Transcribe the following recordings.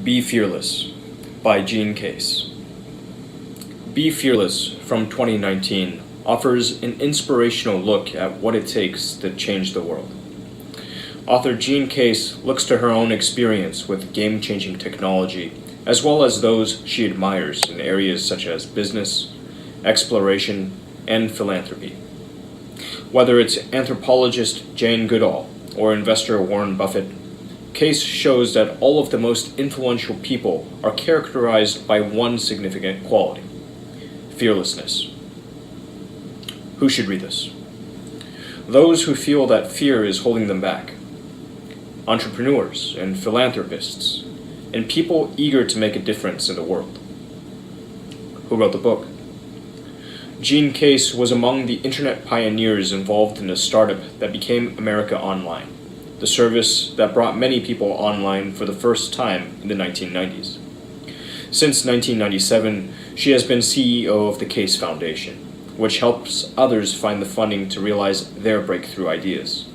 Be Fearless by Jane Case. Be Fearless from 2019 offers an inspirational look at what it takes to change the world. Author Jane Case looks to her own experience with game-changing technology, as well as those she admires in areas such as business, exploration, and philanthropy. Whether it's anthropologist Jane Goodall or investor Warren Buffett, Case shows that all of the most influential people are characterized by one significant quality: fearlessness. Who should read this? Those who feel that fear is holding them back, entrepreneurs and philanthropists, and people eager to make a difference in the world. Who wrote the book? Jane Case was among the internet pioneers involved in a startup that became America Online, the service that brought many people online for the first time in the 1990s. Since 1997, she has been CEO of the Case Foundation, which helps others find the funding to realize their breakthrough ideas.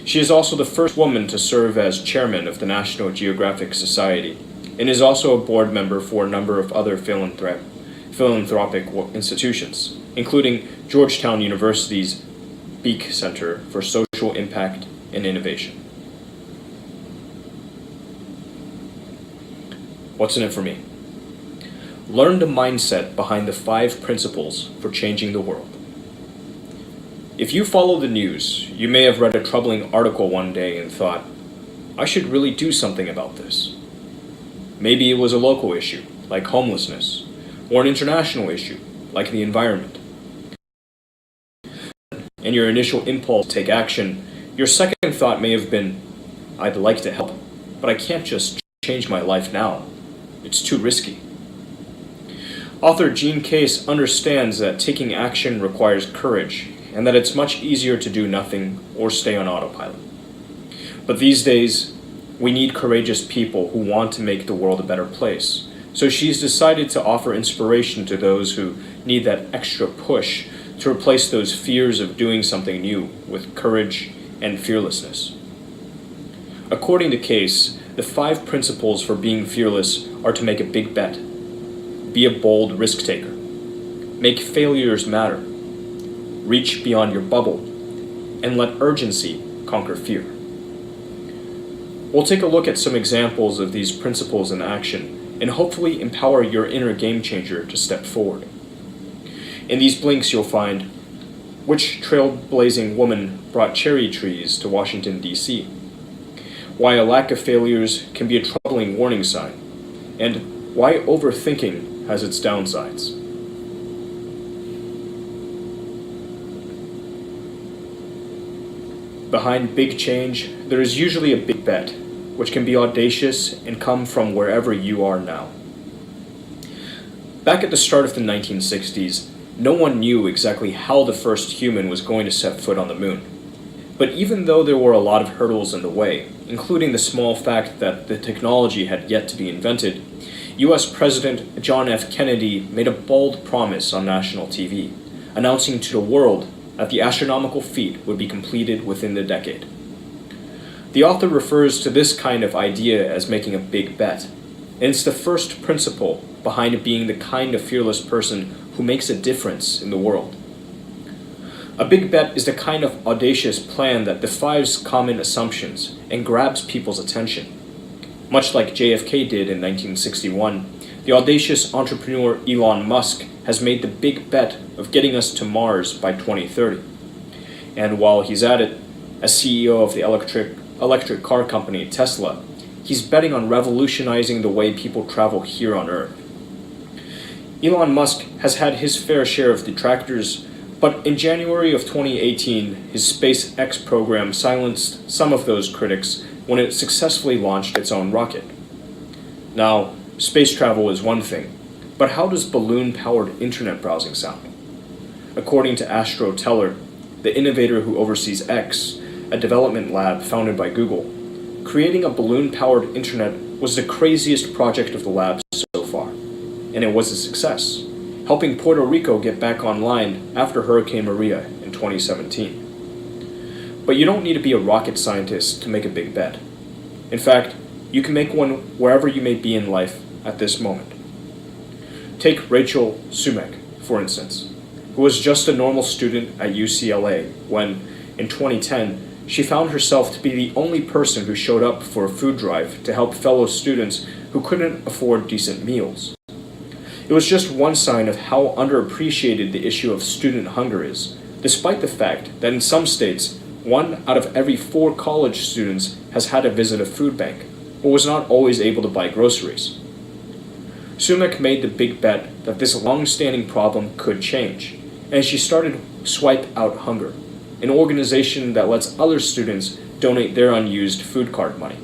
She is also the first woman to serve as chairman of the National Geographic Society, and is also a board member for a number of other philanthropic institutions, including Georgetown University's Beek Center for Social Impact and Innovation. What's in it for me? Learn the mindset behind the 5 principles for changing the world. If you follow the news, you may have read a troubling article one day and thought, I should really do something about this. Maybe it was a local issue, like homelessness, or an international issue, like the environment. And your initial impulse to take action, your second thought may have been, I'd like to help, but I can't just change my life now. It's too risky. Author Jane Case understands that taking action requires courage, and that it's much easier to do nothing or stay on autopilot. But these days, we need courageous people who want to make the world a better place. So she's decided to offer inspiration to those who need that extra push to replace those fears of doing something new with courage and fearlessness. According to Case, the 5 principles for being fearless are to make a big bet, be a bold risk taker, make failures matter, reach beyond your bubble, and let urgency conquer fear. We'll take a look at some examples of these principles in action and hopefully empower your inner game changer to step forward. In these blinks you'll find which trailblazing woman brought cherry trees to Washington, D.C., why a lack of failures can be a troubling warning sign, and why overthinking has its downsides. Behind big change, there is usually a big bet, which can be audacious and come from wherever you are now. Back at the start of the 1960s, no one knew exactly how the first human was going to set foot on the moon. But even though there were a lot of hurdles in the way, including the small fact that the technology had yet to be invented, U.S. President John F. Kennedy made a bold promise on national TV, announcing to the world that the astronomical feat would be completed within the decade. The author refers to this kind of idea as making a big bet, and it's the first principle behind being the kind of fearless person who makes a difference in the world. A big bet is the kind of audacious plan that defies common assumptions and grabs people's attention. Much like JFK did in 1961, the audacious entrepreneur Elon Musk has made the big bet of getting us to Mars by 2030. And while he's at it, as CEO of the electric car company Tesla, he's betting on revolutionizing the way people travel here on Earth. Elon Musk has had his fair share of detractors, but in January of 2018, his SpaceX program silenced some of those critics when it successfully launched its own rocket. Now, space travel is one thing, but how does balloon-powered internet browsing sound? According to Astro Teller, the innovator who oversees X, a development lab founded by Google, creating a balloon-powered internet was the craziest project of the lab so far, and it was a success, helping Puerto Rico get back online after Hurricane Maria in 2017. But you don't need to be a rocket scientist to make a big bet. In fact, you can make one wherever you may be in life at this moment. Take Rachel Sumek, for instance, who was just a normal student at UCLA when, in 2010, she found herself to be the only person who showed up for a food drive to help fellow students who couldn't afford decent meals. It was just one sign of how underappreciated the issue of student hunger is, despite the fact that in some states, 1 out of every 4 college students has had to visit a food bank, but was not always able to buy groceries. Sumek made the big bet that this long-standing problem could change, and she started Swipe Out Hunger, an organization that lets other students donate their unused food card money.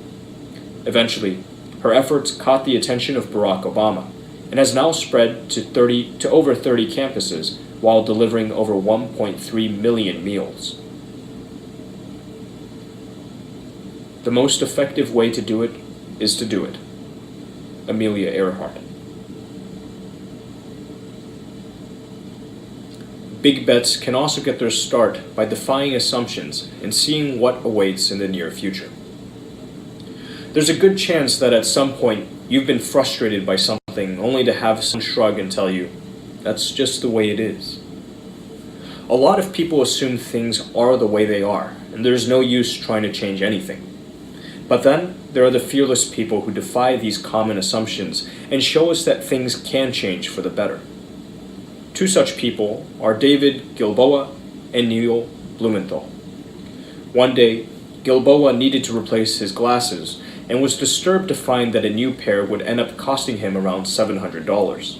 Eventually, her efforts caught the attention of Barack Obama, and has now spread to over 30 campuses while delivering over 1.3 million meals. The most effective way to do it is to do it. Amelia Earhart. Big bets can also get their start by defying assumptions and seeing what awaits in the near future. There's a good chance that at some point you've been frustrated by something only to have someone shrug and tell you, that's just the way it is. A lot of people assume things are the way they are, and there's no use trying to change anything. But then there are the fearless people who defy these common assumptions and show us that things can change for the better. 2 such people are David Gilboa and Neil Blumenthal. One day, Gilboa needed to replace his glasses and was disturbed to find that a new pair would end up costing him around $700.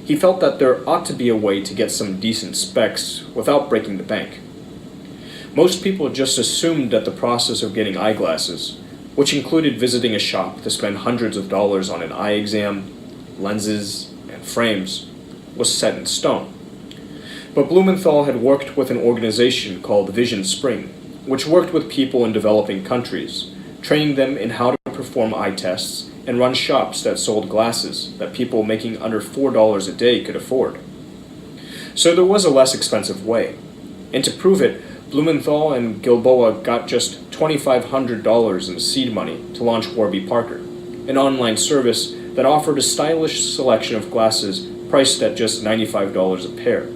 He felt that there ought to be a way to get some decent specs without breaking the bank. Most people just assumed that the process of getting eyeglasses, which included visiting a shop to spend hundreds of dollars on an eye exam, lenses, and frames, was set in stone. But Blumenthal had worked with an organization called Vision Spring, which worked with people in developing countries, training them in how to perform eye tests and run shops that sold glasses that people making under $4 a day could afford. So there was a less expensive way, and to prove it, Blumenthal and Gilboa got just $2,500 in seed money to launch Warby Parker, an online service that offered a stylish selection of glasses priced at just $95 a pair.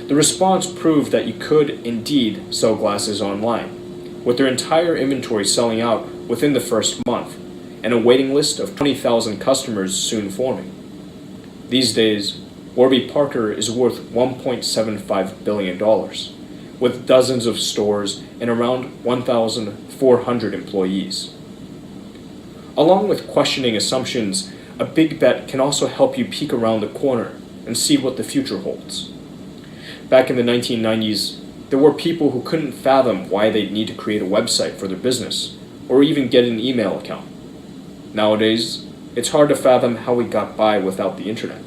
The response proved that you could indeed sell glasses online, with their entire inventory selling out within the first month, and a waiting list of 20,000 customers soon forming. These days, Warby Parker is worth $1.75 billion, with dozens of stores and around 1,400 employees. Along with questioning assumptions, a big bet can also help you peek around the corner and see what the future holds. Back in the 1990s, there were people who couldn't fathom why they'd need to create a website for their business, or even get an email account. Nowadays, it's hard to fathom how we got by without the internet.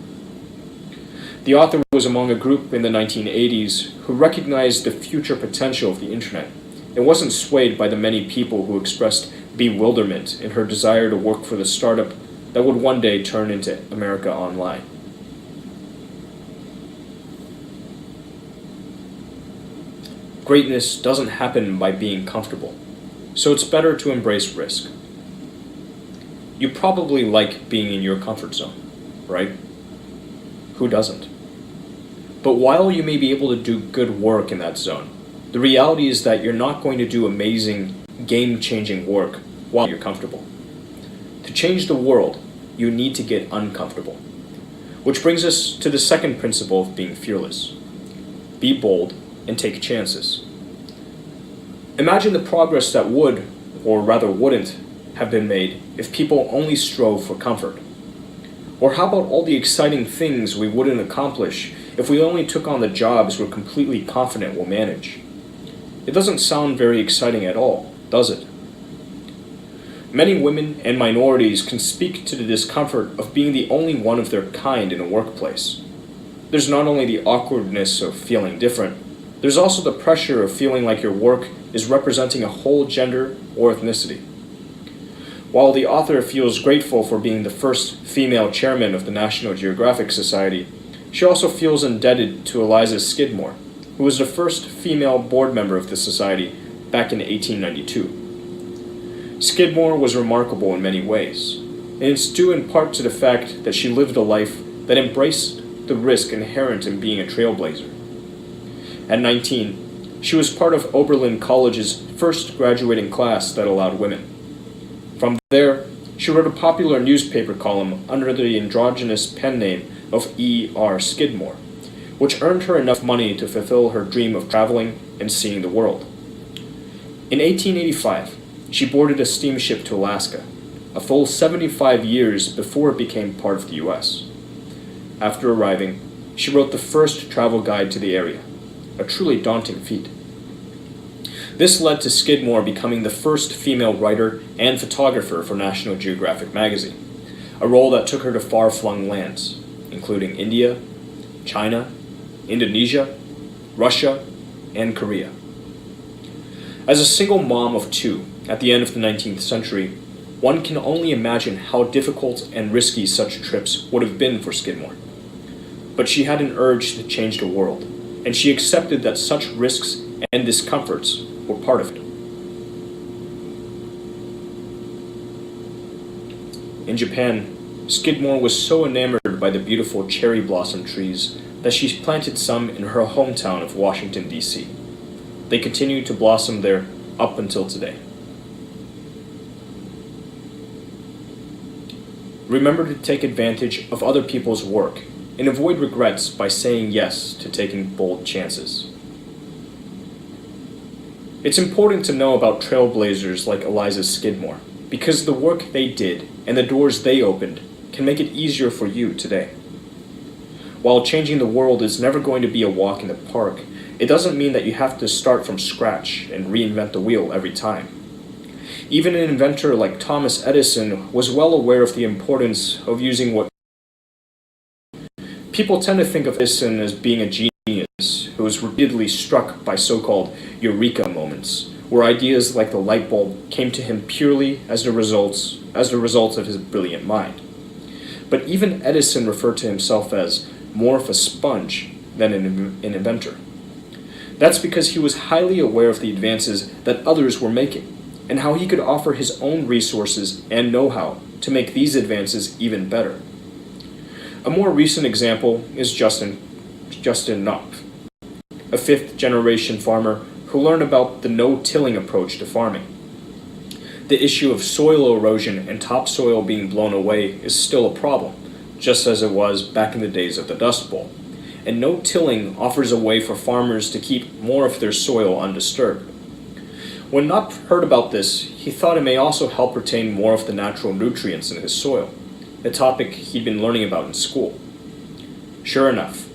The author was among a group in the 1980s who recognized the future potential of the internet and wasn't swayed by the many people who expressed bewilderment in her desire to work for the startup that would one day turn into America Online. Greatness doesn't happen by being comfortable, so it's better to embrace risk. You probably like being in your comfort zone, right? Who doesn't? But while you may be able to do good work in that zone, the reality is that you're not going to do amazing, game-changing work while you're comfortable. To change the world, you need to get uncomfortable. Which brings us to the second principle of being fearless. Be bold and take chances. Imagine the progress that would, or rather wouldn't, have been made if people only strove for comfort. Or how about all the exciting things we wouldn't accomplish if we only took on the jobs we're completely confident we'll manage? It doesn't sound very exciting at all, does it? Many women and minorities can speak to the discomfort of being the only one of their kind in a workplace. There's not only the awkwardness of feeling different, there's also the pressure of feeling like your work is representing a whole gender or ethnicity. While the author feels grateful for being the first female chairman of the National Geographic Society, she also feels indebted to Eliza Skidmore, who was the first female board member of the society back in 1892. Skidmore was remarkable in many ways, and it's due in part to the fact that she lived a life that embraced the risk inherent in being a trailblazer. At 19, she was part of Oberlin College's first graduating class that allowed women. From there, she wrote a popular newspaper column under the androgynous pen name of E.R. Skidmore, which earned her enough money to fulfill her dream of traveling and seeing the world. In 1885, she boarded a steamship to Alaska, a full 75 years before it became part of the U.S. After arriving, she wrote the first travel guide to the area, a truly daunting feat. This led to Skidmore becoming the first female writer and photographer for National Geographic magazine, a role that took her to far-flung lands, including India, China, Indonesia, Russia, and Korea. As a single mom of two at the end of the 19th century, one can only imagine how difficult and risky such trips would have been for Skidmore. But she had an urge to change the world, and she accepted that such risks and discomforts were part of it. In Japan, Skidmore was so enamored by the beautiful cherry blossom trees that she planted some in her hometown of Washington, D.C. They continue to blossom there up until today. Remember to take advantage of other people's work and avoid regrets by saying yes to taking bold chances. It's important to know about trailblazers like Eliza Skidmore, because the work they did and the doors they opened can make it easier for you today. While changing the world is never going to be a walk in the park, it doesn't mean that you have to start from scratch and reinvent the wheel every time. Even an inventor like Thomas Edison was well aware of the importance of using what people tend to think of Edison as being a genius who was repeatedly struck by so-called eureka moments, where ideas like the light bulb came to him purely as the result of his brilliant mind. But even Edison referred to himself as more of a sponge than an inventor. That's because he was highly aware of the advances that others were making, and how he could offer his own resources and know-how to make these advances even better. A more recent example is Justin Knopf, a fifth-generation farmer who learned about the no-tilling approach to farming. The issue of soil erosion and topsoil being blown away is still a problem, just as it was back in the days of the Dust Bowl, and no-tilling offers a way for farmers to keep more of their soil undisturbed. When Knopf heard about this, he thought it may also help retain more of the natural nutrients in his soil, a topic he'd been learning about in school. Sure enough,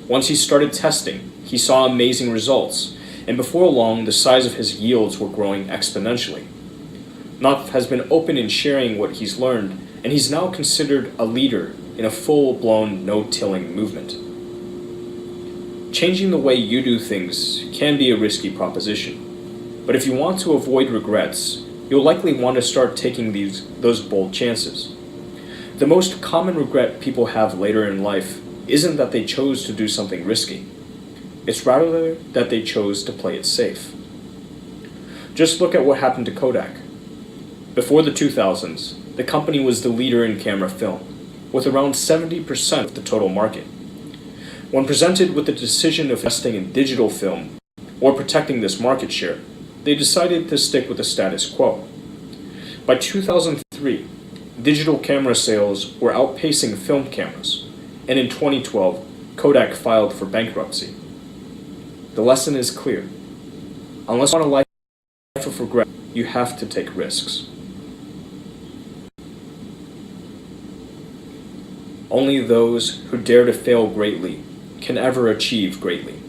once he started testing, he saw amazing results, and before long the size of his yields were growing exponentially. Knopf has been open in sharing what he's learned, and he's now considered a leader in a full-blown no-tilling movement. Changing the way you do things can be a risky proposition, but if you want to avoid regrets, you'll likely want to start taking those bold chances. The most common regret people have later in life isn't that they chose to do something risky. It's rather that they chose to play it safe. Just look at what happened to Kodak. Before the 2000s, the company was the leader in camera film, with around 70% of the total market. When presented with the decision of investing in digital film or protecting this market share, they decided to stick with the status quo. By 2003, digital camera sales were outpacing film cameras, and in 2012, Kodak filed for bankruptcy. The lesson is clear. Unless you want a life of regret, you have to take risks. Only those who dare to fail greatly can ever achieve greatly.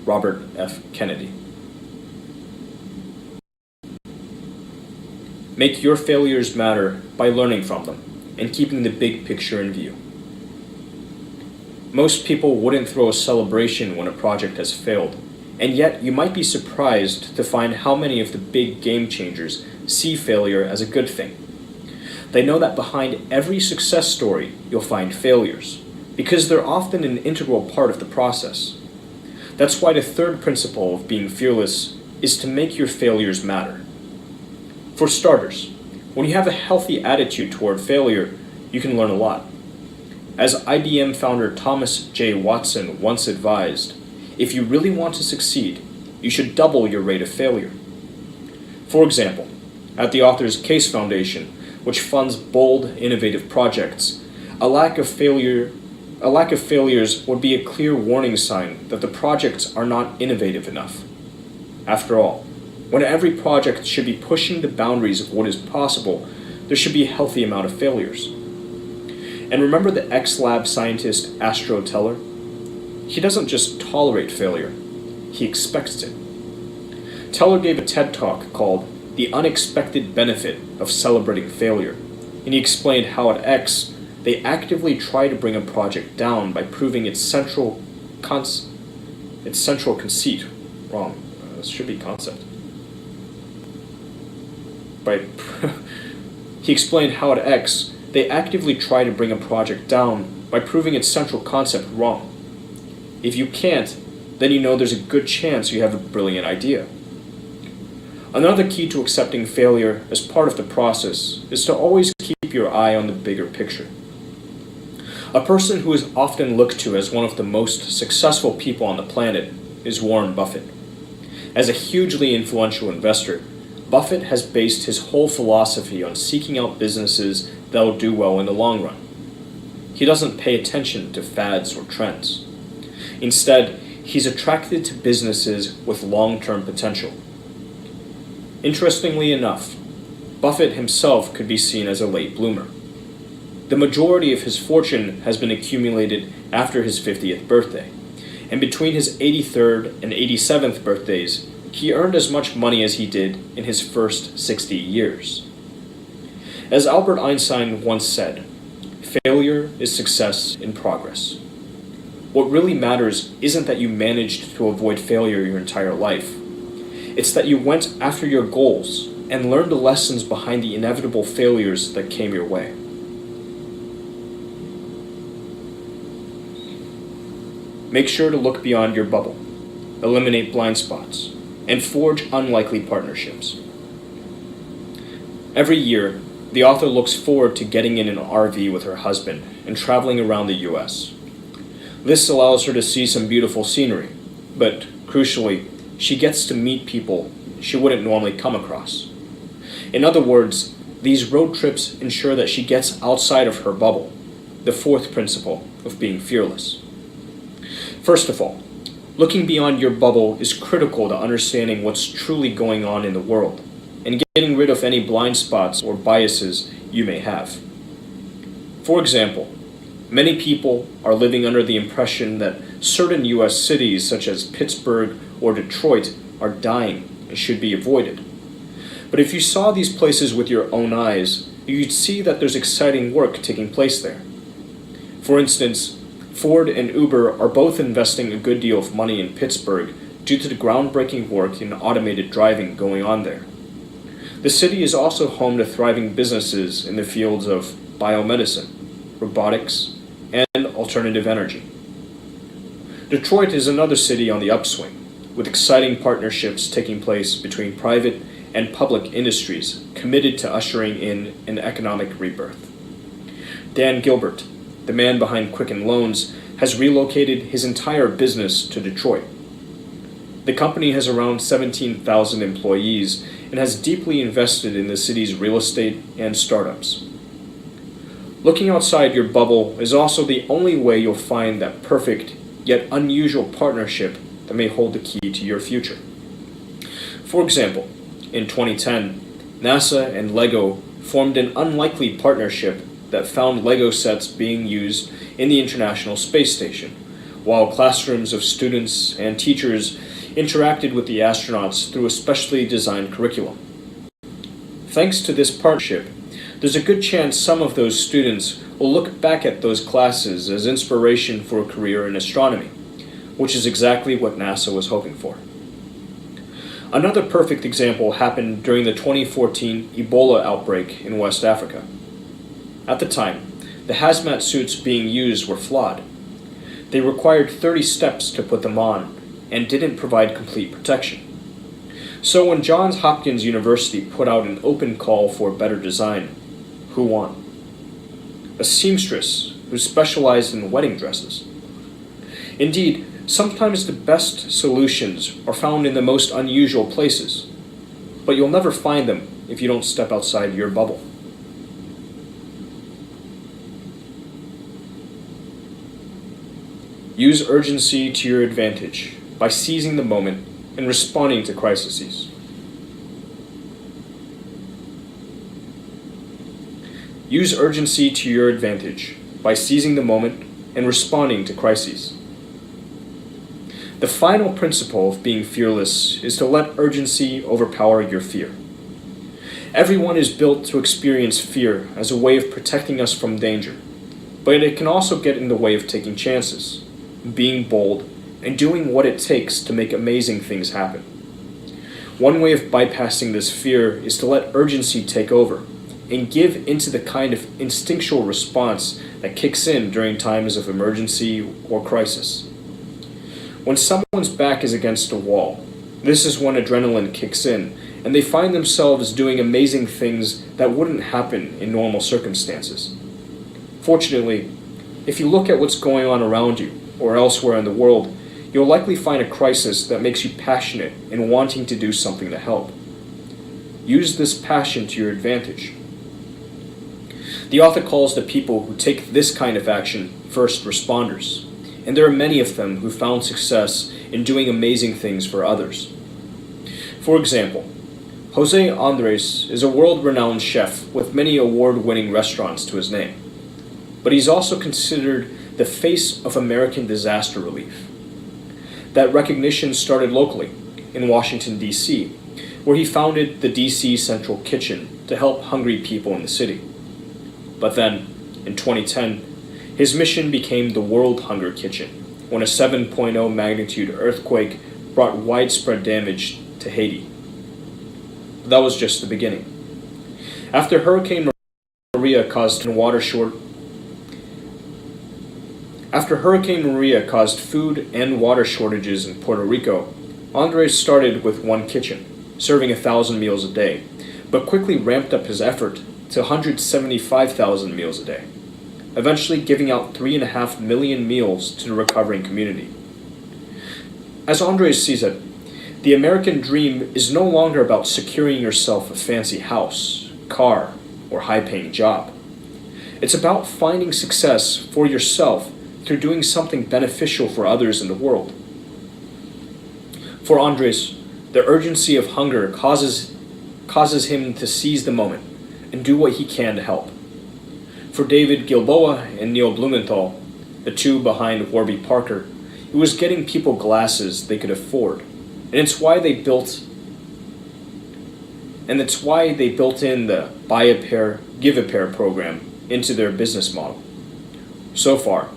Robert F. Kennedy. Make your failures matter by learning from them and keeping the big picture in view. Most people wouldn't throw a celebration when a project has failed, and yet you might be surprised to find how many of the big game changers see failure as a good thing. They know that behind every success story you'll find failures, because they're often an integral part of the process. That's why the third principle of being fearless is to make your failures matter. For starters, when you have a healthy attitude toward failure, you can learn a lot. As IBM founder Thomas J. Watson once advised, if you really want to succeed, you should double your rate of failure. For example, at the Authors Case Foundation, which funds bold, innovative projects, a lack of failures would be a clear warning sign that the projects are not innovative enough. After all, when every project should be pushing the boundaries of what is possible, there should be a healthy amount of failures. And remember the X-Lab scientist Astro Teller? He doesn't just tolerate failure, he expects it. Teller gave a TED Talk called The Unexpected Benefit of Celebrating Failure, and he explained how at X, they actively try to bring a project down by proving its central conceit wrong. This should be concept. He explained how at X, they actively try to bring a project down by proving its central concept wrong. If you can't, then you know there's a good chance you have a brilliant idea. Another key to accepting failure as part of the process is to always keep your eye on the bigger picture. A person who is often looked to as one of the most successful people on the planet is Warren Buffett. As a hugely influential investor, Buffett has based his whole philosophy on seeking out businesses that will do well in the long run. He doesn't pay attention to fads or trends. Instead, he's attracted to businesses with long-term potential. Interestingly enough, Buffett himself could be seen as a late bloomer. The majority of his fortune has been accumulated after his 50th birthday, and between his 83rd and 87th birthdays, he earned as much money as he did in his first 60 years. As Albert Einstein once said, failure is success in progress. What really matters isn't that you managed to avoid failure your entire life. It's that you went after your goals and learned the lessons behind the inevitable failures that came your way. Make sure to look beyond your bubble, eliminate blind spots, and forge unlikely partnerships. Every year, the author looks forward to getting in an RV with her husband and traveling around the US. This allows her to see some beautiful scenery, but crucially, she gets to meet people she wouldn't normally come across. In other words, these road trips ensure that she gets outside of her bubble, the fourth principle of being fearless. First of all, looking beyond your bubble is critical to understanding what's truly going on in the world and getting rid of any blind spots or biases you may have. For example, many people are living under the impression that certain US cities such as Pittsburgh or Detroit are dying and should be avoided. But if you saw these places with your own eyes, you'd see that there's exciting work taking place there. For instance, Ford and Uber are both investing a good deal of money in Pittsburgh due to the groundbreaking work in automated driving going on there. The city is also home to thriving businesses in the fields of biomedicine, robotics, and alternative energy. Detroit is another city on the upswing, with exciting partnerships taking place between private and public industries committed to ushering in an economic rebirth. Dan Gilbert, the man behind Quicken Loans, has relocated his entire business to Detroit. The company has around 17,000 employees and has deeply invested in the city's real estate and startups. Looking outside your bubble is also the only way you'll find that perfect yet unusual partnership that may hold the key to your future. For example, in 2010, NASA and Lego formed an unlikely partnership that found Lego sets being used in the International Space Station, while classrooms of students and teachers interacted with the astronauts through a specially designed curriculum. Thanks to this partnership, there's a good chance some of those students will look back at those classes as inspiration for a career in astronomy, which is exactly what NASA was hoping for. Another perfect example happened during the 2014 Ebola outbreak in West Africa. At the time, the hazmat suits being used were flawed. They required 30 steps to put them on and didn't provide complete protection. So when Johns Hopkins University put out an open call for better design, who won? A seamstress who specialized in wedding dresses. Indeed, sometimes the best solutions are found in the most unusual places, but you'll never find them if you don't step outside your bubble. Use urgency to your advantage by seizing the moment and responding to crises. Use urgency to your advantage by seizing the moment and responding to crises. The final principle of being fearless is to let urgency overpower your fear. Everyone is built to experience fear as a way of protecting us from danger, but it can also get in the way of taking chances, being bold, and doing what it takes to make amazing things happen. One way of bypassing this fear is to let urgency take over and give into the kind of instinctual response that kicks in during times of emergency or crisis. When someone's back is against a wall, this is when adrenaline kicks in and they find themselves doing amazing things that wouldn't happen in normal circumstances. Fortunately, if you look at what's going on around you or elsewhere in the world, you'll likely find a crisis that makes you passionate and wanting to do something to help. Use this passion to your advantage. The author calls the people who take this kind of action first responders, and there are many of them who found success in doing amazing things for others. For example, Jose Andres is a world-renowned chef with many award-winning restaurants to his name, but he's also considered the face of American disaster relief. That recognition started locally in Washington, D.C., where he founded the D.C. Central Kitchen to help hungry people in the city. But then, in 2010, his mission became the World Hunger Kitchen when a 7.0 magnitude earthquake brought widespread damage to Haiti. That was just the beginning. After Hurricane Maria caused food and water shortages in Puerto Rico, Andres started with one kitchen, serving 1,000 meals a day, but quickly ramped up his effort to 175,000 meals a day, eventually giving out 3.5 million meals to the recovering community. As Andres sees it, the American dream is no longer about securing yourself a fancy house, car, or high-paying job. It's about finding success for yourself through doing something beneficial for others in the world. For Andres, the urgency of hunger causes him to seize the moment and do what he can to help. For David Gilboa and Neil Blumenthal, the two behind Warby Parker, it was getting people glasses they could afford, and it's why they built in the buy a pair, give a pair program into their business model. So far,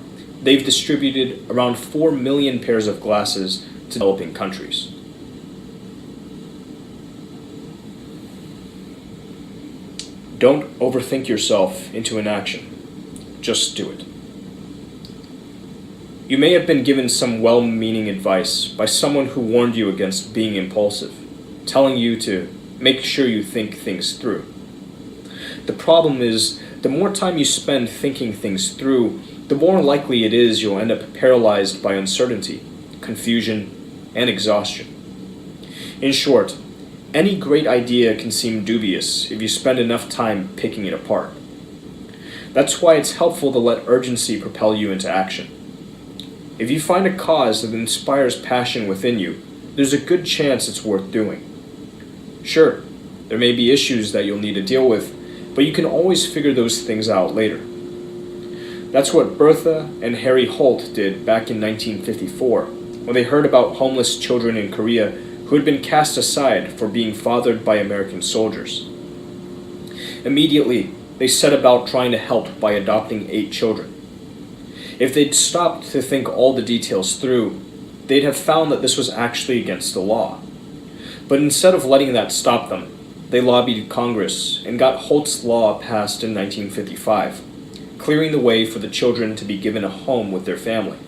they've distributed around 4 million pairs of glasses to developing countries. Don't overthink yourself into an action. Just do it. You may have been given some well-meaning advice by someone who warned you against being impulsive, telling you to make sure you think things through. The problem is, the more time you spend thinking things through, the more likely it is you'll end up paralyzed by uncertainty, confusion, and exhaustion. In short, any great idea can seem dubious if you spend enough time picking it apart. That's why it's helpful to let urgency propel you into action. If you find a cause that inspires passion within you, there's a good chance it's worth doing. Sure, there may be issues that you'll need to deal with, but you can always figure those things out later. That's what Bertha and Harry Holt did back in 1954, when they heard about homeless children in Korea who had been cast aside for being fathered by American soldiers. Immediately, they set about trying to help by adopting 8 children. If they'd stopped to think all the details through, they'd have found that this was actually against the law. But instead of letting that stop them, they lobbied Congress and got Holt's Law passed in 1955, clearing the way for the children to be given a home with their family.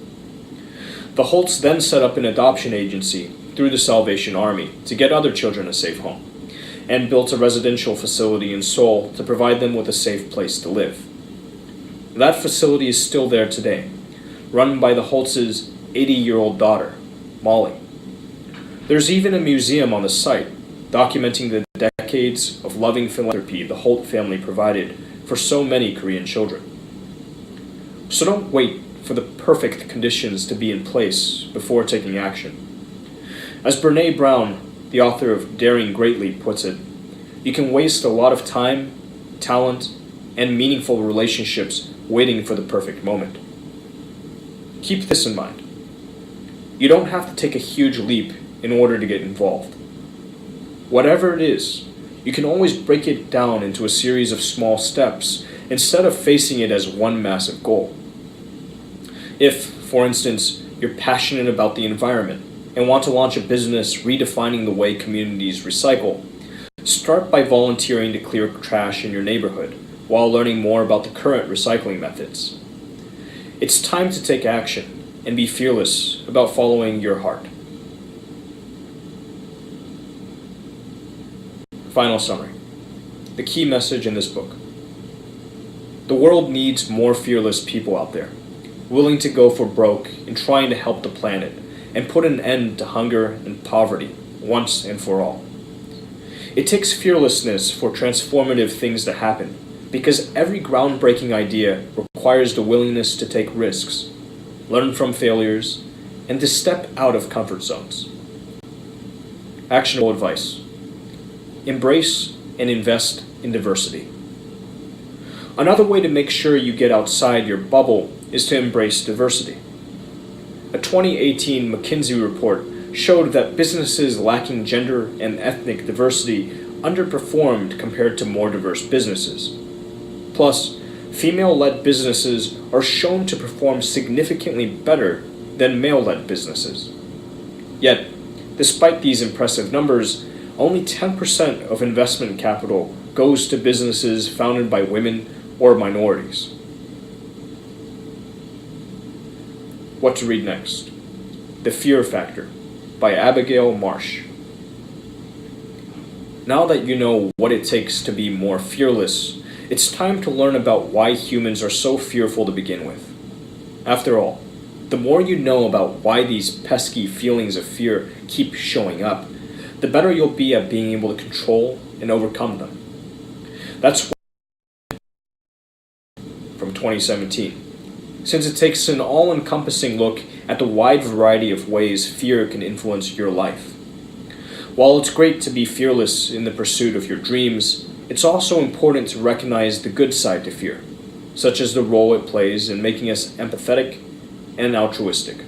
The Holts then set up an adoption agency through the Salvation Army to get other children a safe home, and built a residential facility in Seoul to provide them with a safe place to live. That facility is still there today, run by the Holtz's 80-year-old daughter, Molly. There's even a museum on the site documenting the decades of loving philanthropy the Holt family provided for so many Korean children. So don't wait for the perfect conditions to be in place before taking action. As Brené Brown, the author of Daring Greatly, puts it, you can waste a lot of time, talent, and meaningful relationships waiting for the perfect moment. Keep this in mind. You don't have to take a huge leap in order to get involved. Whatever it is, you can always break it down into a series of small steps instead of facing it as one massive goal. If, for instance, you're passionate about the environment and want to launch a business redefining the way communities recycle, start by volunteering to clear trash in your neighborhood while learning more about the current recycling methods. It's time to take action and be fearless about following your heart. Final summary. The key message in this book. The world needs more fearless people out there, willing to go for broke in trying to help the planet and put an end to hunger and poverty once and for all. It takes fearlessness for transformative things to happen, because every groundbreaking idea requires the willingness to take risks, learn from failures, and to step out of comfort zones. Actionable advice. Embrace and invest in diversity. Another way to make sure you get outside your bubble is to embrace diversity. A 2018 McKinsey report showed that businesses lacking gender and ethnic diversity underperformed compared to more diverse businesses. Plus, female-led businesses are shown to perform significantly better than male-led businesses. Yet, despite these impressive numbers, only 10% of investment capital goes to businesses founded by women or minorities. What to read next? The Fear Factor by Abigail Marsh. Now that you know what it takes to be more fearless, it's time to learn about why humans are so fearful to begin with. After all, the more you know about why these pesky feelings of fear keep showing up, the better you'll be at being able to control and overcome them. That's from 2017, since it takes an all-encompassing look at the wide variety of ways fear can influence your life. While it's great to be fearless in the pursuit of your dreams, it's also important to recognize the good side to fear, such as the role it plays in making us empathetic and altruistic.